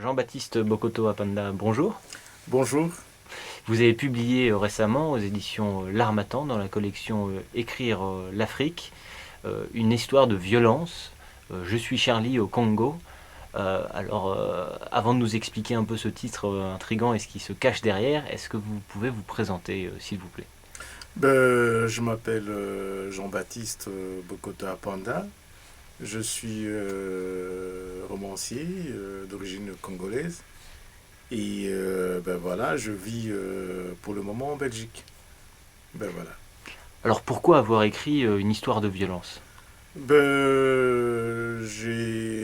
Jean-Baptiste Bokoto Apanda, bonjour. Bonjour. Vous avez publié récemment aux éditions L'Harmattan dans la collection Écrire l'Afrique, une histoire de violence. Je suis Charlie au Congo. Avant de nous expliquer un peu ce titre intrigant et ce qui se cache derrière, est-ce que vous pouvez vous présenter, s'il vous plaît? Je m'appelle Jean-Baptiste Bokota Panda. Je suis romancier d'origine congolaise et voilà, je vis pour le moment en Belgique. Voilà. Alors pourquoi avoir écrit une histoire de violence? J'ai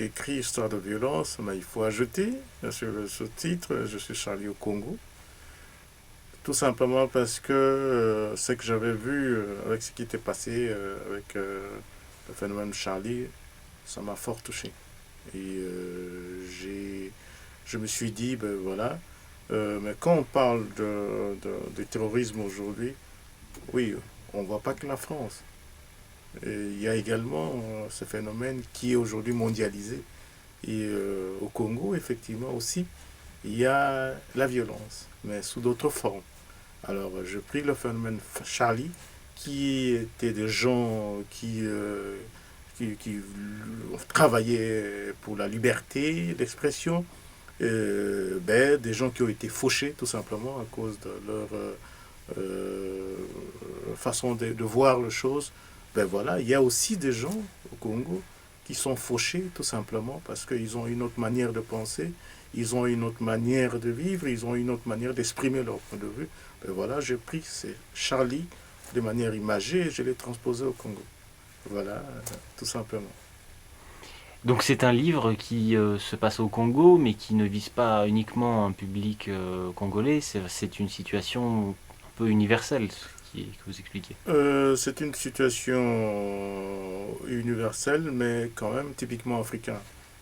écrit Histoire de violence, mais il faut ajouter sur le sous-titre Je suis Charlie au Congo. Tout simplement parce que ce que j'avais vu avec ce qui était passé avec le phénomène Charlie, ça m'a fort touché. Et je me suis dit, ben voilà, mais quand on parle de terrorisme aujourd'hui, oui, on ne voit pas que la France. Et il y a également ce phénomène qui est aujourd'hui mondialisé. Et au Congo, effectivement aussi, il y a la violence, mais sous d'autres formes. Alors, j'ai pris le phénomène Charlie, qui étaient des gens qui travaillaient pour la liberté d'expression, des gens qui ont été fauchés tout simplement à cause de leur euh, façon de voir les choses. Ben voilà, il y a aussi des gens au Congo qui sont fauchés tout simplement parce qu'ils ont une autre manière de penser, ils ont une autre manière de vivre, ils ont une autre manière d'exprimer leur point de vue. Ben voilà, j'ai pris ces Charlie de manière imagée et je l'ai transposé au Congo. Voilà, tout simplement. Donc c'est un livre qui se passe au Congo, mais qui ne vise pas uniquement un public congolais. C'est une situation un peu universelle, que vous expliquez. C'est une situation universelle, mais quand même typiquement africain.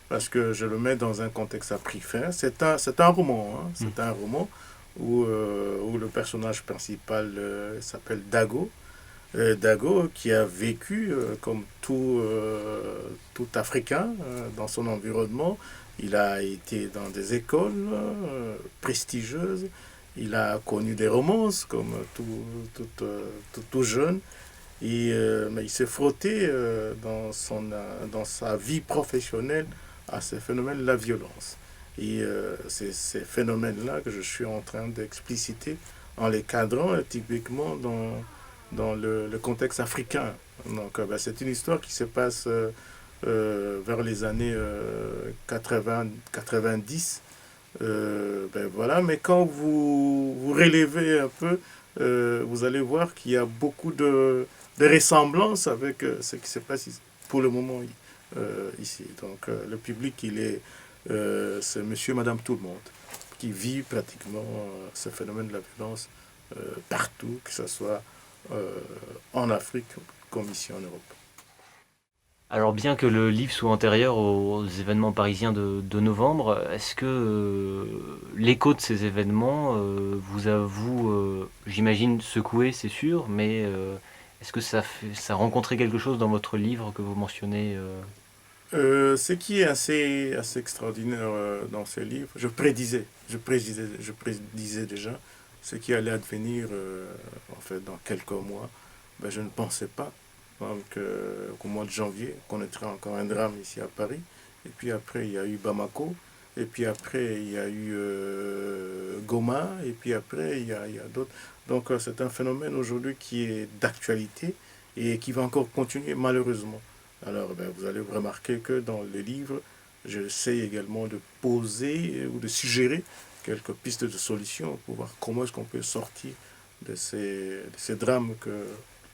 Parce que je le mets dans un contexte africain. C'est un roman. Hein. Hmm. C'est un roman où le personnage principal s'appelle Dago. Dago qui a vécu comme tout Africain dans son environnement. Il a été dans des écoles prestigieuses. Il a connu des romances comme tout jeune. Mais il s'est frotté dans sa vie professionnelle à ces phénomènes de la violence. Et c'est ces phénomènes-là que je suis en train d'expliciter en les cadrant typiquement dans le contexte africain. Donc, c'est une histoire qui se passe vers les années 80, 90. Voilà, mais quand vous relevez un peu, vous allez voir qu'il y a beaucoup de ressemblances avec ce qui se passe pour le moment ici. Donc, le public, c'est monsieur, madame, tout le monde qui vit pratiquement ce phénomène de la violence partout, que ce soit euh, en Afrique comme ici en Europe. Alors bien que le livre soit antérieur aux événements parisiens de novembre, est-ce que l'écho de ces événements j'imagine, secoué, c'est sûr, mais est-ce que ça a rencontré quelque chose dans votre livre que vous mentionnez Ce qui est assez extraordinaire dans ce livre, je prédisais déjà ce qui allait advenir en fait dans quelques mois. Je ne pensais pas qu'au mois de janvier, on connaîtrait encore un drame ici à Paris. Et puis après, il y a eu Bamako. Et puis après, il y a eu Goma. Et puis après, il y a d'autres. Donc c'est un phénomène aujourd'hui qui est d'actualité et qui va encore continuer malheureusement. Alors, vous allez remarquer que dans les livres, j'essaie également de poser ou de suggérer quelques pistes de solutions pour voir comment est-ce qu'on peut sortir de ces drames que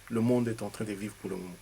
le monde est en train de vivre pour le moment.